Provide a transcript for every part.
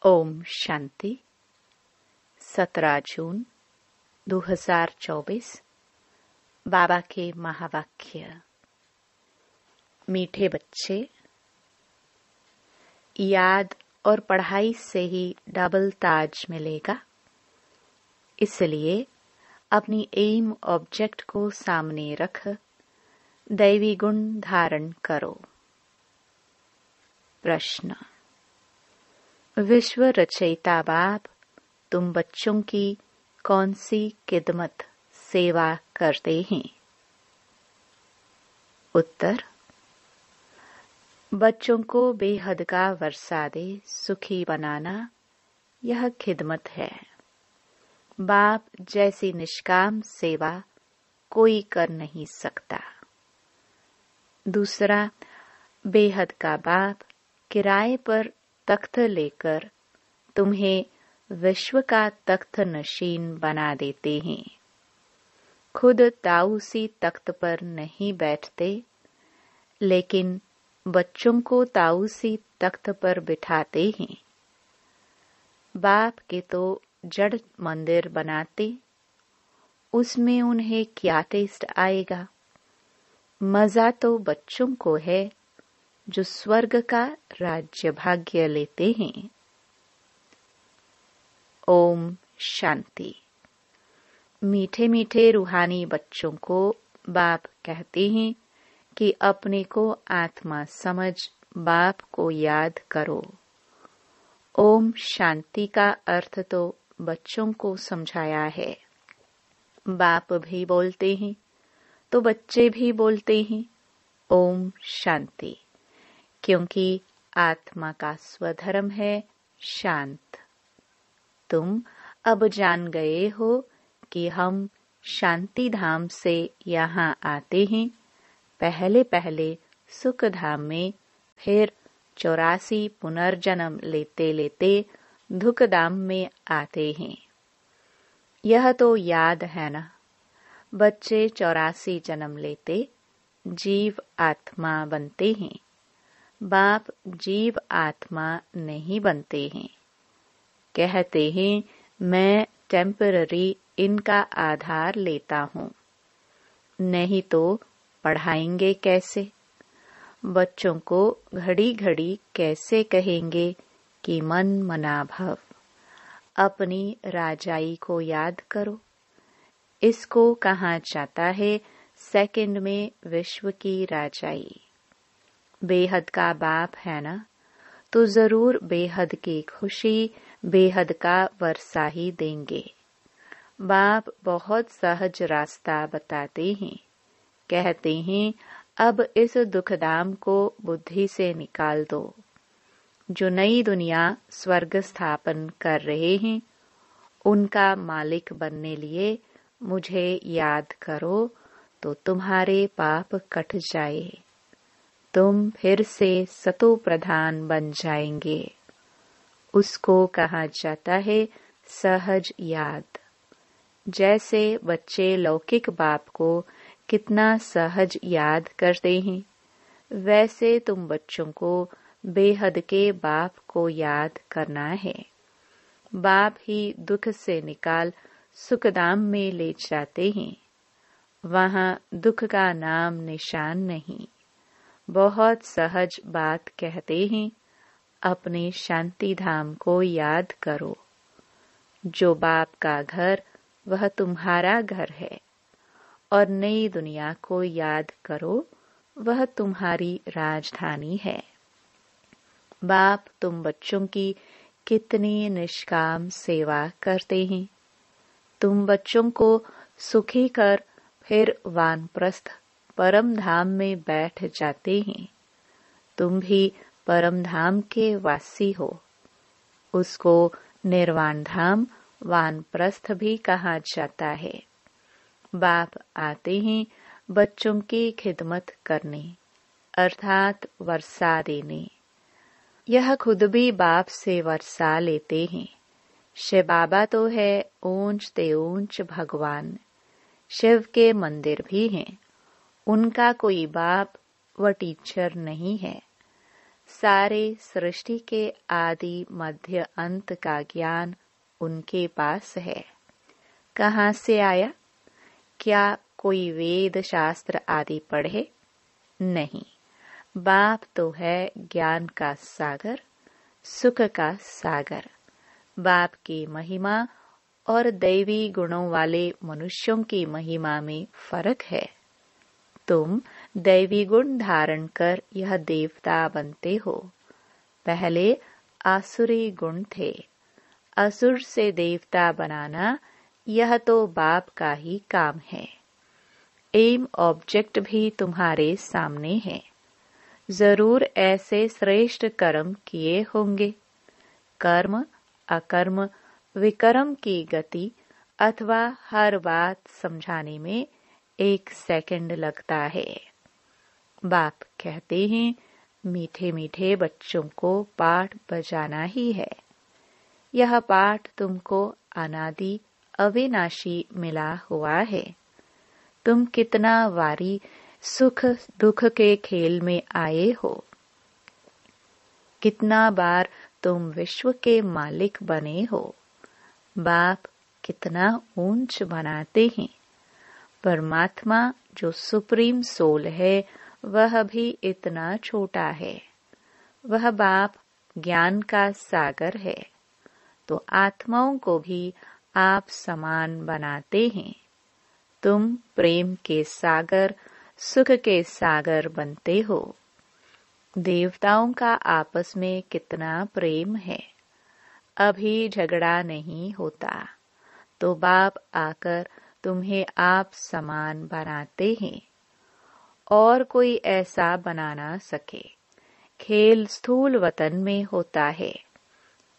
ओम शांति। 17 जून 2024। बाबा के महावाक्य। मीठे बच्चे, याद और पढ़ाई से ही डबल ताज मिलेगा, इसलिए अपनी एम ऑब्जेक्ट को सामने रख दैवी गुण धारण करो। प्रश्न। विश्व रचयिता बाप, तुम बच्चों की कौन सी खिदमत सेवा करते हैं? उत्तर। बच्चों को बेहद का वर्षा दे सुखी बनाना, यह खिदमत है। बाप जैसी निष्काम सेवा कोई कर नहीं सकता। दूसरा, बेहद का बाप किराए पर तख्त लेकर तुम्हें विश्व का तख्त नशीन बना देते हैं। खुद ताऊसी तख्त पर नहीं बैठते, लेकिन बच्चों को ताऊसी तख्त पर बिठाते हैं। बाप के तो जड़ मंदिर बनाते, उसमें उन्हें क्या टेस्ट आएगा? मजा तो बच्चों को है जो स्वर्ग का राज्य भाग्य लेते हैं। ओम शांति। मीठे मीठे रूहानी बच्चों को बाप कहते हैं कि अपने को आत्मा समझ बाप को याद करो। ओम शांति का अर्थ तो बच्चों को समझाया है। बाप भी बोलते हैं तो बच्चे भी बोलते हैं ओम शांति, क्योंकि आत्मा का स्वधर्म है शांत। तुम अब जान गए हो कि हम शांति धाम से यहाँ आते हैं, पहले पहले सुख धाम में, फिर 84 पुनर्जन्म लेते लेते दुख धाम में आते हैं। यह तो याद है ना? बच्चे 84 जन्म लेते जीव आत्मा बनते हैं। बाप जीव आत्मा नहीं बनते हैं। कहते हैं मैं टेम्पररी इनका आधार लेता हूँ। नहीं तो पढ़ाएंगे कैसे? बच्चों को घड़ी घड़ी कैसे कहेंगे कि मन मना भव? अपनी राजाई को याद करो। इसको कहा जाता है सेकंड में विश्व की राजाई। बेहद का बाप है ना, तो जरूर बेहद की खुशी, बेहद का वर्षा ही देंगे। बाप बहुत सहज रास्ता बताते हैं। कहते हैं अब इस दुखधाम को बुद्धि से निकाल दो। जो नई दुनिया स्वर्ग स्थापन कर रहे हैं, उनका मालिक बनने लिए मुझे याद करो तो तुम्हारे पाप कट जाए। तुम फिर से सतो प्रधान बन जाएंगे। उसको कहा जाता है सहज याद। जैसे बच्चे लौकिक बाप को कितना सहज याद करते हैं, वैसे तुम बच्चों को बेहद के बाप को याद करना है। बाप ही दुख से निकाल सुखधाम में ले जाते हैं। वहां दुख का नाम निशान नहीं। बहुत सहज बात कहते हैं, अपने शांति धाम को याद करो। जो बाप का घर वह तुम्हारा घर है, और नई दुनिया को याद करो, वह तुम्हारी राजधानी है। बाप तुम बच्चों की कितनी निष्काम सेवा करते हैं। तुम बच्चों को सुखी कर फिर वानप्रस्थ परम धाम में बैठ जाते हैं। तुम भी परम धाम के वासी हो। उसको निर्वाण धाम वानप्रस्थ भी कहा जाता है। बाप आते हैं बच्चों की खिदमत करने, अर्थात वर्षा देने। यह खुद भी बाप से वर्षा लेते हैं। शिव बाबा तो है ऊंच ते ऊंच भगवान। शिव के मंदिर भी हैं। उनका कोई बाप व टीचर नहीं है। सारे सृष्टि के आदि मध्य अंत का ज्ञान उनके पास है। कहाँ से आया? क्या कोई वेद शास्त्र आदि पढ़े? नहीं, बाप तो है ज्ञान का सागर, सुख का सागर। बाप की महिमा और दैवी गुणों वाले मनुष्यों की महिमा में फर्क है। तुम दैवी गुण धारण कर यह देवता बनते हो। पहले आसुरी गुण थे। असुर से देवता बनाना यह तो बाप का ही काम है। एम ऑब्जेक्ट भी तुम्हारे सामने है। जरूर ऐसे श्रेष्ठ कर्म किए होंगे। कर्म, अकर्म, विकर्म की गति अथवा हर बात समझाने में 1 सेकंड लगता है। बाप कहते हैं, मीठे मीठे बच्चों को पाठ बजाना ही है। यह पाठ तुमको अनादि अविनाशी मिला हुआ है। तुम कितना वारी सुख दुख के खेल में आए हो। कितना बार तुम विश्व के मालिक बने हो। बाप कितना ऊंच बनाते हैं। परमात्मा जो सुप्रीम सोल है वह भी इतना छोटा है। वह बाप ज्ञान का सागर है, तो आत्माओं को भी आप समान बनाते हैं। तुम प्रेम के सागर, सुख के सागर बनते हो। देवताओं का आपस में कितना प्रेम है। अभी झगड़ा नहीं होता, तो बाप आकर तुम्हें आप समान बनाते हैं। और कोई ऐसा बना ना सके। खेल स्थूल वतन में होता है।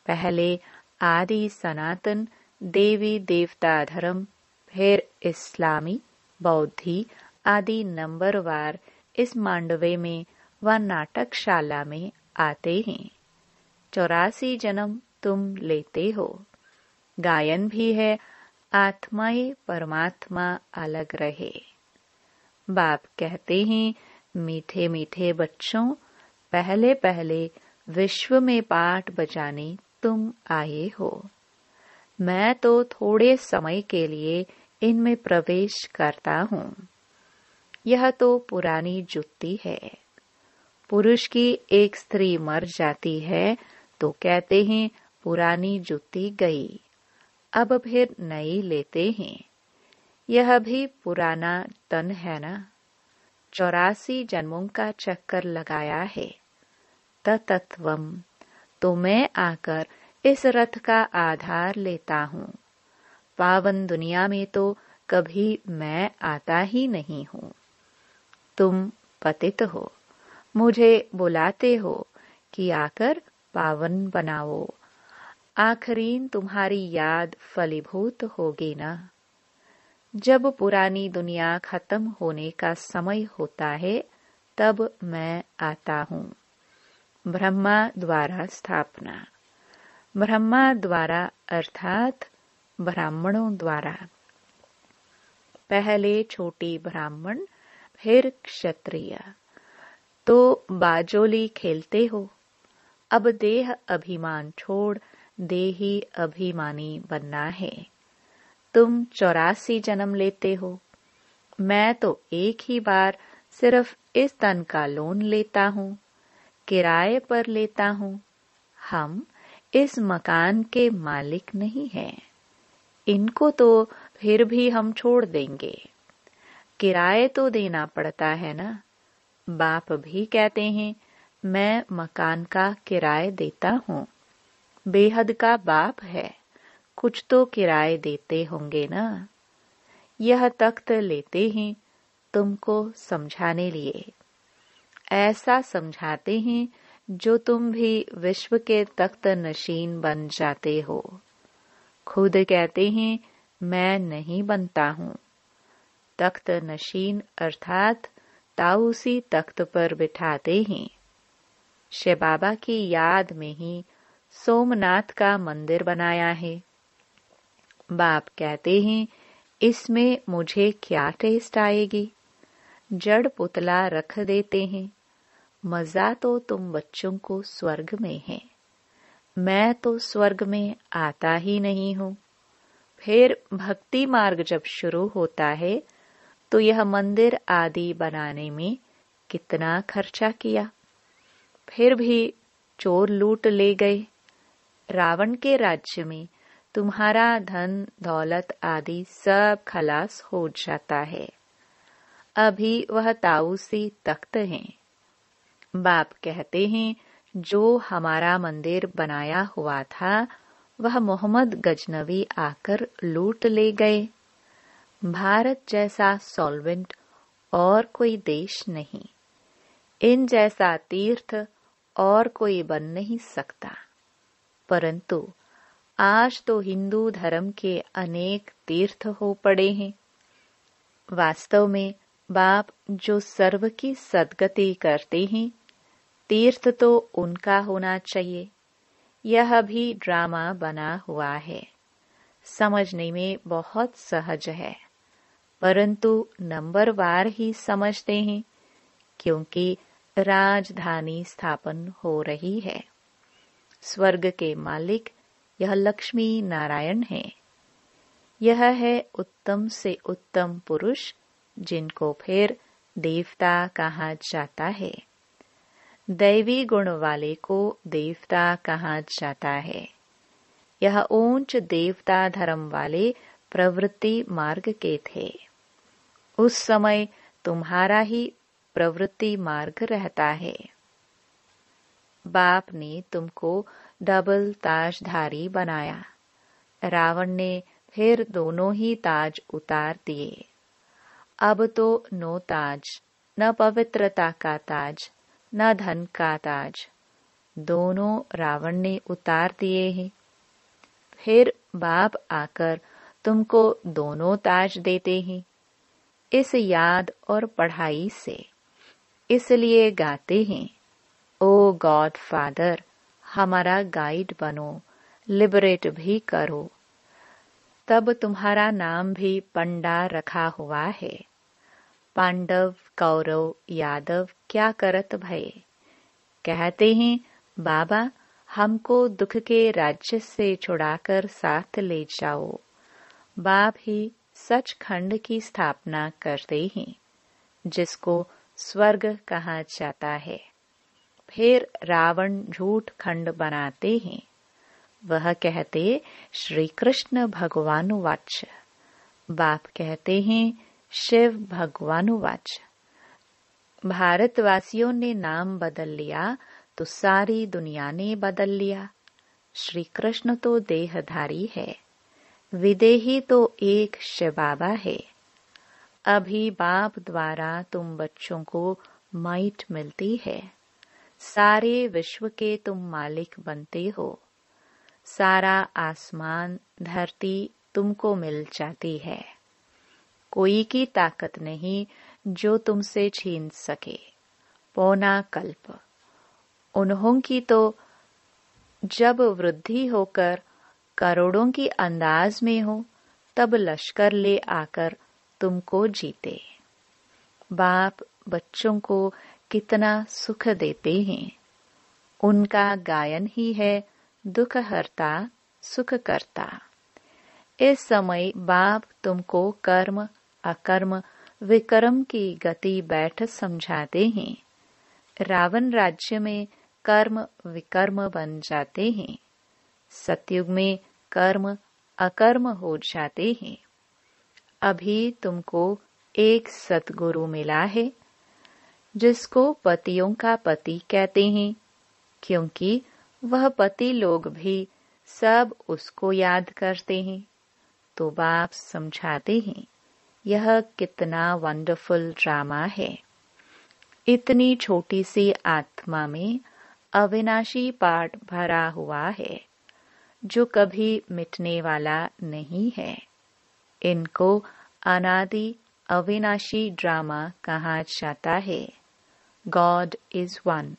पहले आदि सनातन देवी देवता धर्म, फिर इस्लामी, बौद्धि आदि नंबरवार इस मांडवे में व नाटकशाला में आते हैं। 84 जन्म तुम लेते हो। गायन भी है, आत्माएं परमात्मा अलग रहे। बाप कहते हैं, मीठे मीठे बच्चों, पहले पहले विश्व में पाठ बजाने तुम आए हो। मैं तो थोड़े समय के लिए इनमें प्रवेश करता हूँ। यह तो पुरानी जुत्ती है। पुरुष की एक स्त्री मर जाती है तो कहते हैं पुरानी जुत्ती गई, अब फिर नई लेते हैं। यह भी पुराना तन है ना। 84 जन्मों का चक्कर लगाया है। तत्वम, तो मैं आकर इस रथ का आधार लेता हूँ। पावन दुनिया में तो कभी मैं आता ही नहीं हूँ। तुम पतित हो, मुझे बुलाते हो कि आकर पावन बनाओ। आखिरीन तुम्हारी याद फलीभूत होगी ना। जब पुरानी दुनिया खत्म होने का समय होता है तब मैं आता हूँ। ब्रह्मा द्वारा स्थापना। ब्रह्मा द्वारा अर्थात ब्राह्मणों द्वारा। पहले छोटी ब्राह्मण, फिर क्षत्रिय। तो बाजोली खेलते हो। अब देह अभिमान छोड़ देही अभिमानी बनना है। तुम 84 जन्म लेते हो। मैं तो एक ही बार सिर्फ इस तन का लोन लेता हूँ, किराए पर लेता हूँ। हम इस मकान के मालिक नहीं हैं। इनको तो फिर भी हम छोड़ देंगे। किराए तो देना पड़ता है ना। बाप भी कहते हैं, मैं मकान का किराए देता हूँ। बेहद का बाप है, कुछ तो किराए देते होंगे ना। यह तख्त लेते हैं तुमको समझाने लिए। ऐसा समझाते हैं जो तुम भी विश्व के तख्त नशीन बन जाते हो। खुद कहते हैं, मैं नहीं बनता हूँ। तख्त नशीन अर्थात ताऊसी तख्त पर बिठाते हैं। शिव बाबा की याद में ही सोमनाथ का मंदिर बनाया है। बाप कहते हैं, इसमें मुझे क्या टेस्ट आएगी। जड़ पुतला रख देते हैं। मजा तो तुम बच्चों को स्वर्ग में है, मैं तो स्वर्ग में आता ही नहीं हूँ। फिर भक्ति मार्ग जब शुरू होता है तो यह मंदिर आदि बनाने में कितना खर्चा किया, फिर भी चोर लूट ले गए। रावण के राज्य में तुम्हारा धन दौलत आदि सब खलास हो जाता है। अभी वह ताऊसी तख्त हैं। बाप कहते हैं जो हमारा मंदिर बनाया हुआ था वह मोहम्मद गजनवी आकर लूट ले गए। भारत जैसा सॉल्वेंट और कोई देश नहीं, इन जैसा तीर्थ और कोई बन नहीं सकता। परंतु आज तो हिंदू धर्म के अनेक तीर्थ हो पड़े हैं। वास्तव में बाप जो सर्व की सद्गति करते हैं, तीर्थ तो उनका होना चाहिए। यह भी ड्रामा बना हुआ है, समझने में बहुत सहज है, परंतु नंबरवार ही समझते हैं, क्योंकि राजधानी स्थापन हो रही है। स्वर्ग के मालिक यह लक्ष्मी नारायण है। यह है उत्तम से उत्तम पुरुष, जिनको फिर देवता कहा जाता है। दैवी गुण वाले को देवता कहा जाता है। यह ऊंच देवता धर्म वाले प्रवृत्ति मार्ग के थे। उस समय तुम्हारा ही प्रवृत्ति मार्ग रहता है। बाप ने तुमको डबल ताजधारी बनाया। रावण ने फिर दोनों ही ताज उतार दिए। अब तो नो ताज, न पवित्रता का ताज, न धन का ताज, दोनों रावण ने उतार दिए हैं। फिर बाप आकर तुमको दोनों ताज देते हैं, इस याद और पढ़ाई से। इसलिए गाते हैं, ओ गॉड फादर, हमारा गाइड बनो, लिबरेट भी करो। तब तुम्हारा नाम भी पंडा रखा हुआ है। पांडव कौरव यादव क्या करत भय। कहते हैं, बाबा हमको दुख के राज्य से छुड़ाकर साथ ले जाओ। बाप ही सचखंड की स्थापना करते हैं, जिसको स्वर्ग कहा जाता है। फिर रावण झूठ खंड बनाते हैं। वह कहते श्री कृष्ण भगवानुवाच। बाप कहते हैं शिव भगवानुवाच। भारतवासियों ने नाम बदल लिया तो सारी दुनिया ने बदल लिया। श्री कृष्ण तो देहधारी है, विदेही तो एक शिव बाबा है। अभी बाप द्वारा तुम बच्चों को माइट मिलती है। सारे विश्व के तुम मालिक बनते हो। सारा आसमान धरती तुमको मिल जाती है। कोई की ताकत नहीं जो तुमसे छीन सके। पौना कल्प उन्हों की तो जब वृद्धि होकर करोड़ों की अंदाज में हो, तब लश्कर ले आकर तुमको जीते। बाप बच्चों को कितना सुख देते हैं। उनका गायन ही है दुख हरता सुख करता। इस समय बाप तुमको कर्म अकर्म विकर्म की गति बैठ समझाते हैं। रावण राज्य में कर्म विकर्म बन जाते हैं। सतयुग में कर्म अकर्म हो जाते हैं। अभी तुमको एक सतगुरु मिला है, जिसको पतियों का पति कहते हैं, क्योंकि वह पति लोग भी सब उसको याद करते हैं। तो बाप समझाते हैं, यह कितना वंडरफुल ड्रामा है। इतनी छोटी सी आत्मा में अविनाशी पाठ भरा हुआ है, जो कभी मिटने वाला नहीं है। इनको अनादि अविनाशी ड्रामा कहा जाता है। God is one.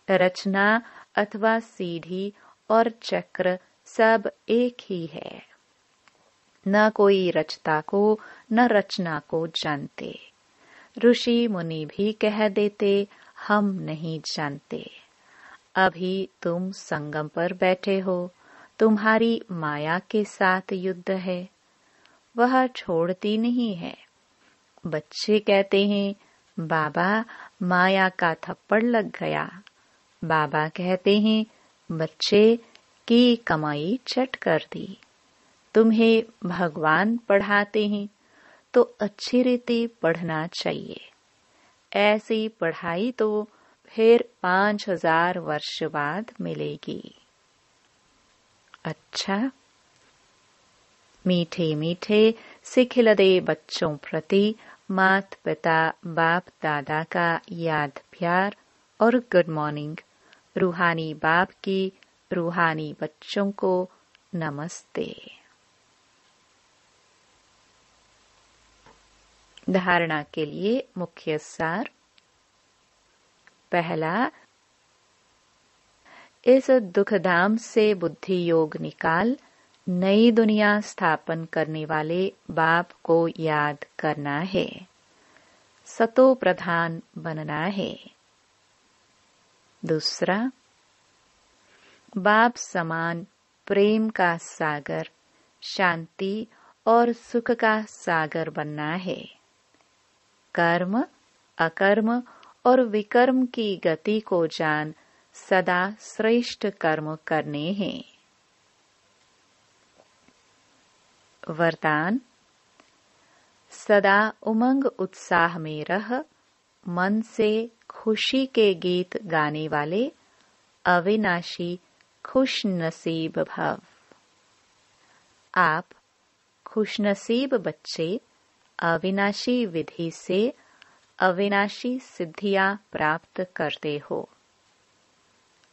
रचना अथवा सीढ़ी और चक्र सब एक ही है। न कोई रचता को न रचना को जानते। ऋषि मुनि भी कह देते हम नहीं जानते। अभी तुम संगम पर बैठे हो, तुम्हारी माया के साथ युद्ध है, वह छोड़ती नहीं है। बच्चे कहते हैं, बाबा माया का थप्पड़ लग गया। बाबा कहते हैं, बच्चे की कमाई चट कर दी। तुम्हें भगवान पढ़ाते हैं तो अच्छी रीति पढ़ना चाहिए। ऐसी पढ़ाई तो फिर 5000 वर्ष बाद मिलेगी। अच्छा, मीठे मीठे सिखिलदे बच्चों प्रति माता पिता बाप दादा का याद प्यार और गुड मॉर्निंग। रूहानी बाप की रूहानी बच्चों को नमस्ते। धारणा के लिए मुख्य सार। पहला, इस दुखधाम से बुद्धि योग निकाल नई दुनिया स्थापन करने वाले बाप को याद करना है। सतो प्रधान बनना है। दूसरा, बाप समान प्रेम का सागर, शांति और सुख का सागर बनना है। कर्म, अकर्म और विकर्म की गति को जान सदा श्रेष्ठ कर्म करने हैं। वरदान, सदा उमंग उत्साह में रह मन से खुशी के गीत गाने वाले अविनाशी खुश नसीब भव। आप खुशनसीब बच्चे अविनाशी विधि से अविनाशी सिद्धियां प्राप्त करते हो।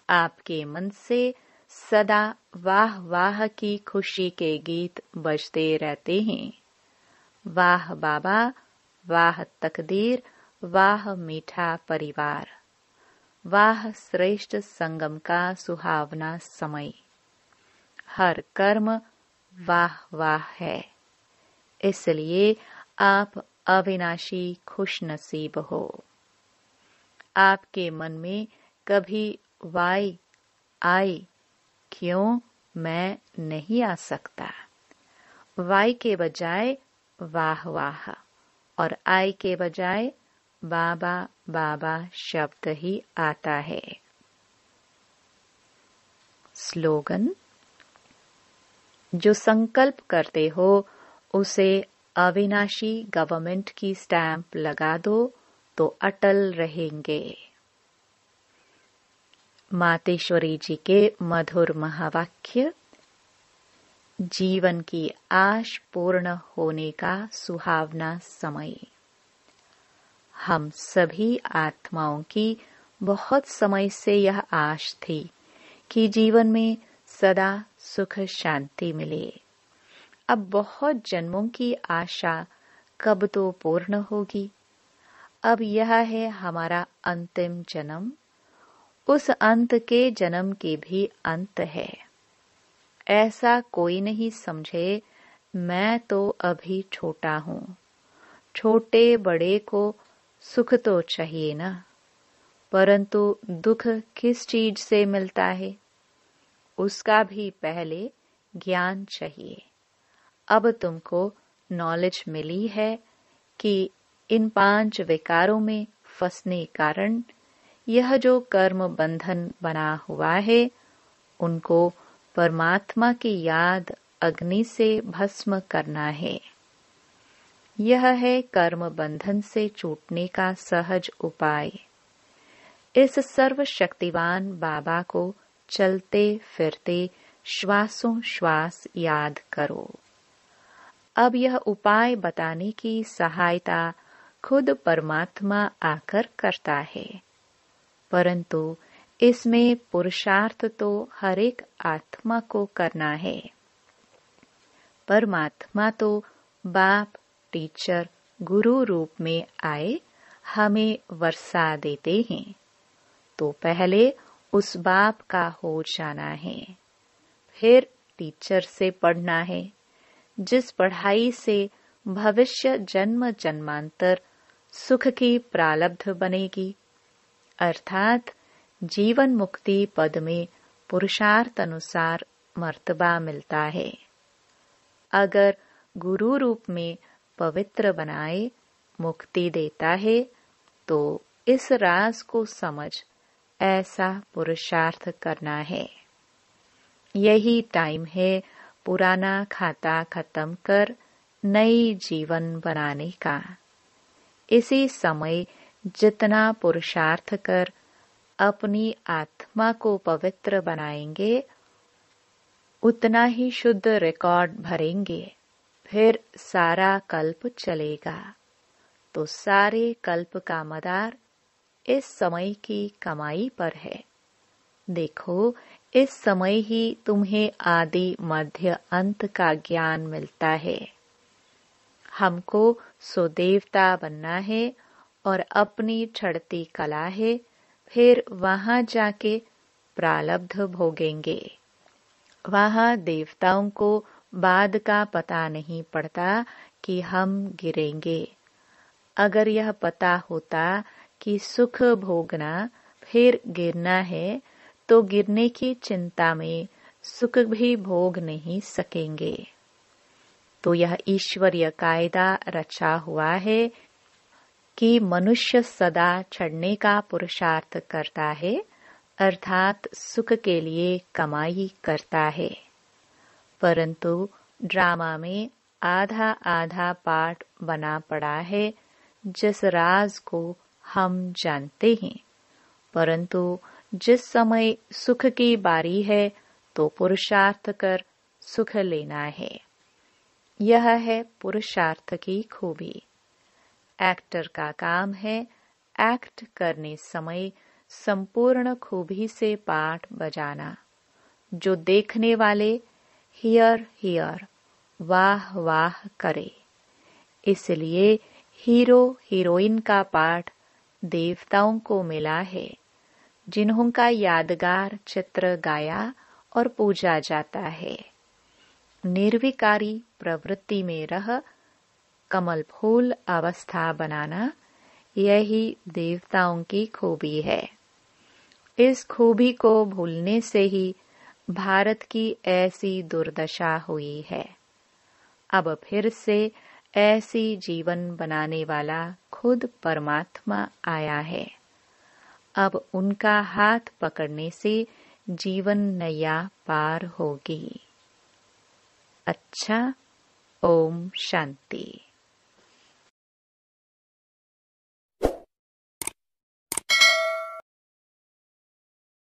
आपके मन से सदा वाह वाह की खुशी के गीत बजते रहते हैं। वाह बाबा, वाह तकदीर, वाह मीठा परिवार, वाह श्रेष्ठ संगम का सुहावना समय। हर कर्म वाह वाह है, इसलिए आप अविनाशी खुशनसीब हो। आपके मन में कभी वाई आई क्यों मैं नहीं आ सकता, वाई के बजाय वाह वाह और आई के बजाय बाबा बाबा शब्द ही आता है। स्लोगन, जो संकल्प करते हो उसे अविनाशी गवर्नमेंट की स्टैंप लगा दो तो अटल रहेंगे। मातेश्वरी जी के मधुर महावाक्य। जीवन की आश पूर्ण होने का सुहावना समय। हम सभी आत्माओं की बहुत समय से यह आश थी कि जीवन में सदा सुख शांति मिले। अब बहुत जन्मों की आशा कब तो पूर्ण होगी। अब यह है हमारा अंतिम जन्म। उस अंत के जन्म के भी अंत है। ऐसा कोई नहीं समझे मैं तो अभी छोटा हूँ। छोटे बड़े को सुख तो चाहिए ना, परंतु दुख किस चीज से मिलता है उसका भी पहले ज्ञान चाहिए। अब तुमको नॉलेज मिली है कि इन 5 विकारों में फंसने कारण यह जो कर्म बंधन बना हुआ है उनको परमात्मा की याद अग्नि से भस्म करना है। यह है कर्म बंधन से छूटने का सहज उपाय। इस सर्वशक्तिवान बाबा को चलते फिरते श्वासों श्वास याद करो। अब यह उपाय बताने की सहायता खुद परमात्मा आकर करता है, परंतु इसमें पुरुषार्थ तो हर एक आत्मा को करना है। परमात्मा तो बाप टीचर गुरु रूप में आए हमें वर्षा देते हैं, तो पहले उस बाप का हो जाना है, फिर टीचर से पढ़ना है, जिस पढ़ाई से भविष्य जन्म जन्मांतर सुख की प्रालब्ध बनेगी। अर्थात जीवन मुक्ति पद में पुरुषार्थ अनुसार मर्तबा मिलता है। अगर गुरु रूप में पवित्र बनाए मुक्ति देता है तो इस राज को समझ ऐसा पुरुषार्थ करना है। यही टाइम है पुराना खाता खत्म कर नई जीवन बनाने का। इसी समय जितना पुरुषार्थ कर अपनी आत्मा को पवित्र बनाएंगे उतना ही शुद्ध रिकॉर्ड भरेंगे। फिर सारा कल्प चलेगा तो सारे कल्प का मदार इस समय की कमाई पर है। देखो, इस समय ही तुम्हें आदि मध्य अंत का ज्ञान मिलता है। हमको सुदेवता बनना है और अपनी चढ़ती कला है, फिर वहां जाके प्रारब्ध भोगेंगे। वहां देवताओं को बाद का पता नहीं पड़ता कि हम गिरेंगे। अगर यह पता होता कि सुख भोगना फिर गिरना है तो गिरने की चिंता में सुख भी भोग नहीं सकेंगे। तो यह ईश्वरीय कायदा रचा हुआ है कि मनुष्य सदा चढ़ने का पुरुषार्थ करता है, अर्थात सुख के लिए कमाई करता है। परंतु ड्रामा में आधा आधा पार्ट बना पड़ा है जिस राज को हम जानते हैं, परंतु जिस समय सुख की बारी है तो पुरुषार्थ कर सुख लेना है। यह है पुरुषार्थ की खूबी। एक्टर का काम है एक्ट करने समय संपूर्ण खूबी से पाठ बजाना, जो देखने वाले हियर हियर वाह वाह करे। इसलिए हीरो हीरोइन का पाठ देवताओं को मिला है, जिन्हों का यादगार चित्र गाया और पूजा जाता है। निर्विकारी प्रवृत्ति में रह कमल फूल अवस्था बनाना, यही देवताओं की खूबी है। इस खूबी को भूलने से ही भारत की ऐसी दुर्दशा हुई है। अब फिर से ऐसी जीवन बनाने वाला खुद परमात्मा आया है। अब उनका हाथ पकड़ने से जीवन नैया पार होगी। अच्छा, ओम शांति।